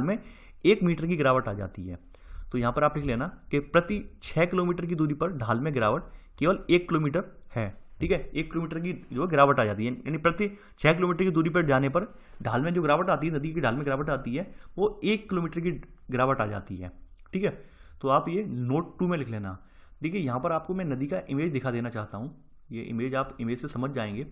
ढाल में 1 मीटर की गिरावट आ जाती है। तो यहाँ पर आप लिख लेना कि प्रति 6 किलोमीटर की दूरी पर ढाल में गिरावट केवल 1 किलोमीटर है। ठीक है, 1 किलोमीटर की जो गिरावट आ जाती है, यानी प्रति 6 किलोमीटर की दूरी पर जाने पर ढाल में जो गिरावट आती है, नदी की ढाल में गिरावट आती है, वो 1 किलोमीटर की गिरावट आ जाती है। ठीक है, तो आप ये नोट 2 में लिख लेना। देखिए यहाँ पर आपको मैं नदी का इमेज दिखा देना चाहता हूँ। ये इमेज आप इमेज से समझ जाएंगे।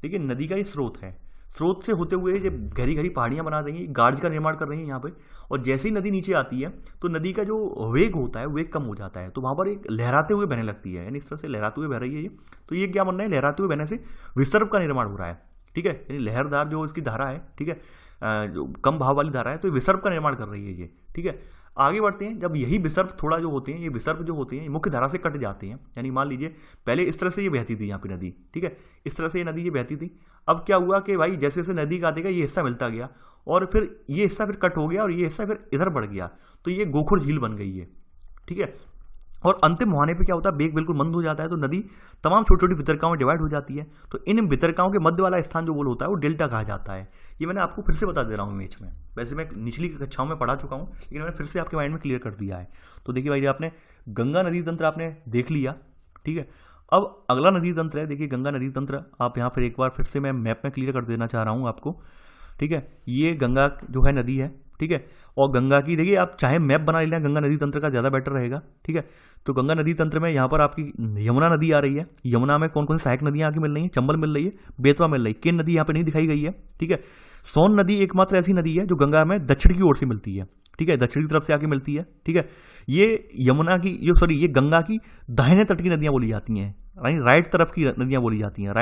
देखिए नदी का ये स्रोत है, स्रोत से होते हुए जब घरी घरी पहाड़ियां बना रही हैं, गार्ज का निर्माण कर रही हैं यहाँ पे, और जैसे ही नदी नीचे आती है तो नदी का जो वेग होता है वेग कम हो जाता है, तो वहां पर एक लहराते हुए बहने लगती है, यानी इस तरह से लहराते हुए बह रही है ये। तो ये क्या बन रहा है, लहराते हुए बहने से विसर्प का निर्माण हो रहा है। ठीक है, यानी लहरदार जो इसकी धारा है, ठीक है, जो कम भाव वाली धारा है, तो विसर्प का निर्माण कर रही है ये। ठीक है, आगे बढ़ते हैं। जब यही विसर्प थोड़ा जो होते हैं, ये विसर्प जो होते हैं, ये मुख्य धारा से कट जाते हैं। यानी मान लीजिए पहले इस तरह से ये बहती थी यहाँ पे नदी, ठीक है, इस तरह से ये नदी ये बहती थी। अब क्या हुआ कि भाई जैसे जैसे नदी का आतेगा ये हिस्सा मिलता गया, और फिर ये हिस्सा फिर कट हो गया, और ये हिस्सा फिर इधर बढ़ गया, तो ये गोखुर झील बन गई है। ठीक है, और अंतिम मुहाने पे क्या होता है, वेग बिल्कुल मंद हो जाता है, तो नदी तमाम छोटी छोटी वितरकाओं में डिवाइड हो जाती है। तो इन वितरकाओं के मध्य वाला स्थान जो बोल होता है वो डेल्टा कहा जाता है। ये मैंने आपको फिर से बता दे रहा हूँ इमेज में, वैसे मैं निचली कक्षाओं में पढ़ा चुका हूँ, लेकिन मैंने फिर से आपके माइंड में क्लियर कर दिया है। तो देखिए भाई, आपने गंगा नदी तंत्र आपने देख लिया। ठीक है, अब अगला नदी तंत्र है। देखिए गंगा नदी तंत्र आप यहाँ फिर एक बार फिर से मैं मैप में क्लियर कर देना चाह रहा हूँ आपको। ठीक है, ये गंगा जो है नदी है। ठीक है, और गंगा की देखिए आप चाहे मैप बना लेना, गंगा नदी तंत्र का ज़्यादा बेटर रहेगा। ठीक है, तो गंगा नदी तंत्र में यहाँ पर आपकी यमुना नदी आ रही है। यमुना में कौन कौन सी सहायक नदियाँ आके मिल रही हैं, चंबल मिल रही है, बेतवा मिल रही है, केन नदी यहाँ पे नहीं दिखाई गई है। ठीक है, सोन नदी एकमात्र ऐसी नदी है जो गंगा में दक्षिण की ओर से मिलती है। ठीक है, दक्षिण की तरफ से आके मिलती है। ठीक है, ये यमुना की ये गंगा की दाहिने तट की नदियां बोली जाती हैं, राइट तरफ की नदियां बोली जाती हैं।